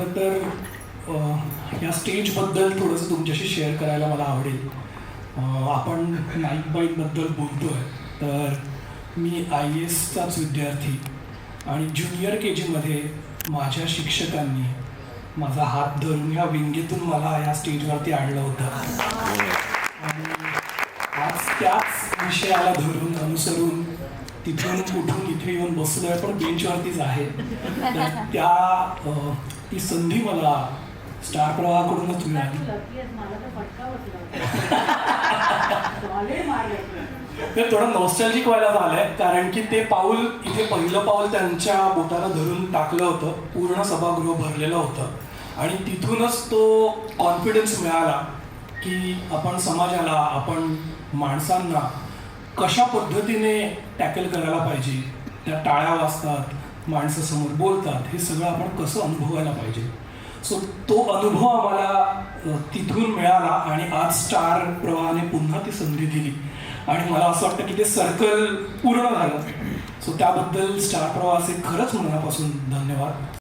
खरं तर या स्टेजबद्दल थोडंसं तुमच्याशी शेअर करायला मला आवडेल. आपण नाईक बाईकबद्दल बोलतो आहे, तर मी IASचाच विद्यार्थी आणि ज्युनियर KGमध्ये माझ्या शिक्षकांनी माझा हात धरून ह्या विंगेतून मला या स्टेजवरती आणलं होतं. आणि आज त्याच विषयाला धरून अनुसरून तिथून उठून इथे येऊन बसलो आहे, पण बेंचवरतीच आहे. तर ती संधी मला स्टार प्रवाहाकडूनच मिळाली. ते थोडं नॉस्टॅल्जिक व्हायला झालंय, कारण की ते पाऊल इथे पहिलं पाऊल त्यांच्या बोटाला धरून टाकलं होतं. पूर्ण सभागृह भरलेलं होतं आणि तिथूनच तो कॉन्फिडन्स मिळाला की आपण समाजाला, आपण माणसांना कशा पद्धतीने टॅकल करायला पाहिजे. त्या टाळ्या वाजतात, माणसं समोर बोलतात, हे सगळं आपण कसं अनुभवायला पाहिजे. सो तो अनुभव आम्हाला तिथून मिळाला आणि आज स्टार प्रवाहाने पुन्हा ती संधी दिली आणि मला असं वाटतं की ते सर्कल पूर्ण झालं. सो त्याबद्दल स्टार प्रवाहाचे खरंच मनापासून धन्यवाद.